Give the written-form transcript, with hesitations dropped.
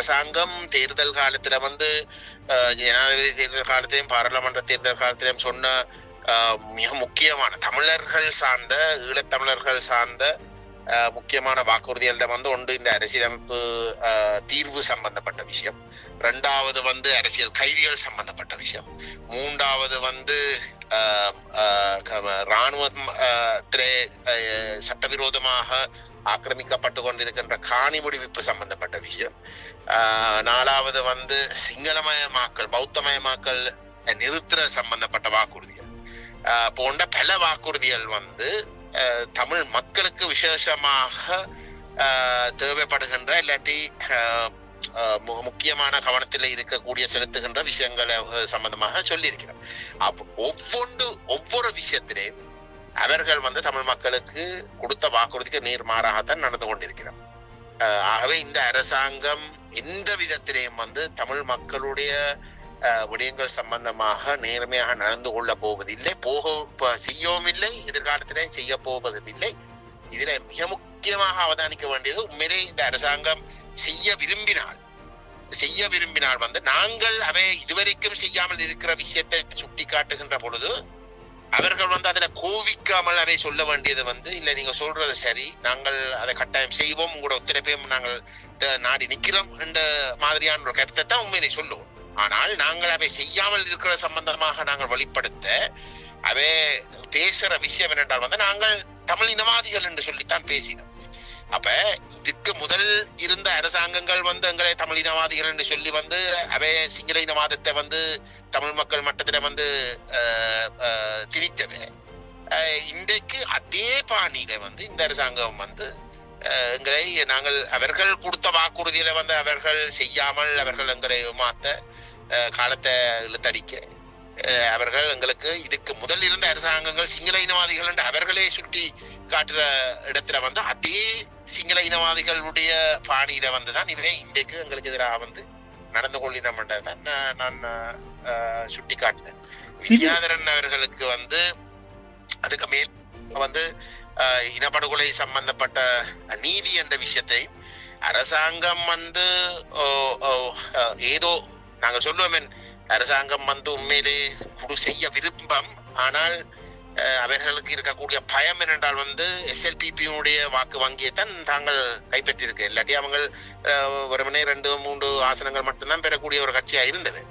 அரசாங்கம் தேர்தல் காலத்துல வந்து ஜனாதிபதி தேர்தல் காலத்திலையும் பாராளுமன்ற தேர்தல் காலத்திலையும் சொன்ன மிக முக்கியமான தமிழர்கள் சார்ந்த ஈழத்தமிழர்கள் சார்ந்த முக்கியமான வாக்குறுதிகள் வந்து ஒன்று இந்த அரசியலமைப்பு தீர்வு சம்பந்தப்பட்ட விஷயம், இரண்டாவது வந்து அரசியல் கைதிகள் சம்பந்தப்பட்ட விஷயம், மூன்றாவது வந்து இராணுவம் சட்டவிரோதமாக ஆக்கிரமிக்கப்பட்டு கொண்டிருக்கின்ற காணி விடுவிப்பு சம்பந்தப்பட்ட விஷயம், நாலாவது வந்து சிங்களமயமாக்கல் பௌத்தமயமாக்கல் நிறுத்துற சம்பந்தப்பட்ட வாக்குறுதிகள் போன்ற பல வாக்குறுதிகள் வந்து தமிழ் மக்களுக்கு விசேஷமாக தேவைப்படுகின்ற இல்லாட்டி முக்கியமான கவனத்தில் இருக்கக்கூடிய செலுத்துகின்ற விஷயங்களை சம்பந்தமாக சொல்லியிருக்கிறோம். ஒவ்வொரு விஷயத்திலே அவர்கள் வந்து தமிழ் மக்களுக்கு கொடுத்த வாக்குறுதிக்கு நேர்மாறாகத்தான் நடந்து கொண்டிருக்கிறோம். ஆகவே இந்த அரசாங்கம் எந்த விதத்திலேயும் வந்து தமிழ் மக்களுடைய விடயங்கள் சம்பந்தமாக நேர்மையாக நடந்து கொள்ள போவதில்லை, செய்யவும் இல்லை, எதிர்காலத்திலே செய்ய போவதில்லை. இதுல மிக முக்கியமாக அவதானிக்க வேண்டியது, உண்மையிலே இந்த அரசாங்கம் செய்ய விரும்பினால் வந்து நாங்கள் அவை இதுவரைக்கும் செய்யாமல் இருக்கிற விஷயத்தை சுட்டி காட்டுகின்ற பொழுது அவர்கள் வந்து அதுல கோவிக்காமல் அவை சொல்ல வேண்டியது வந்து, இல்ல நீங்க சொல்றது சரி, நாங்கள் அதை கட்டாயம் செய்வோம், உங்களோட ஒத்துழைப்பையும் நாங்கள் நாடி நிக்கிறோம் என்ற மாதிரியான ஒரு கருத்தை தான் உண்மையிலே சொல்லுவோம். ஆனால் நாங்கள் அவை செய்யாமல் இருக்கிற சம்பந்தமாக நாங்கள் வெளிப்படுத்த அவை பேசுற விஷயம் என்னென்றால் வந்து நாங்கள் தமிழ் இனவாதிகள் என்று சொல்லித்தான் பேசினோம். அப்ப இதுக்கு முதல் இருந்த அரசாங்கங்கள் வந்து எங்களை தமிழ் இனவாதிகள் என்று சொல்லி வந்து அவை சிங்கள இனவாதத்தை வந்து தமிழ் மக்கள் மட்டத்துல வந்து திணித்தவை. இன்றைக்கு அதே பாணியில வந்து இந்த அரசாங்கம் வந்து எங்களை அவர்கள் கொடுத்த வாக்குறுதியில வந்து அவர்கள் செய்யாமல் அவர்கள் எங்களை மாத்த காலத்தை இழுத்தடிக்க அவர்கள் எங்களுக்கு இதுக்கு முதல் இருந்த அரசாங்கங்கள் சிங்கள இனவாதிகள் என்று அவர்களே சுட்டி காட்டுற இடத்துல வந்து அதே சிங்கள இனவாதிகளுடைய பாணியில வந்துதான் இவை இன்றைக்கு எங்களுக்கு எதிராக வந்து நடந்து கொள்ளினோம் என்றதான் நான் சுட்டி காட்டினேன். வித்யாதரன் அவர்களுக்கு வந்து அதுக்கு மேல் வந்து இனப்படுகொலை சம்பந்தப்பட்ட நீதி என்ற விஷயத்தை அரசாங்கம் வந்து ஏதோ நாங்கள் சொல்லுவோம், அரசாங்கம் வந்து உண்மையிலே செய்ய விருப்பம், ஆனால் அவர்களுக்கு இருக்கக்கூடிய பயம் என்னென்றால் வந்து SLPP-யுடைய வாக்கு வங்கியை தான் தாங்கள் கைப்பற்றியிருக்கு. இல்லாட்டி அவங்க ஒரு மணி 2-3 ஆசனங்கள் மட்டும்தான் பெறக்கூடிய ஒரு கட்சியா இருந்தது.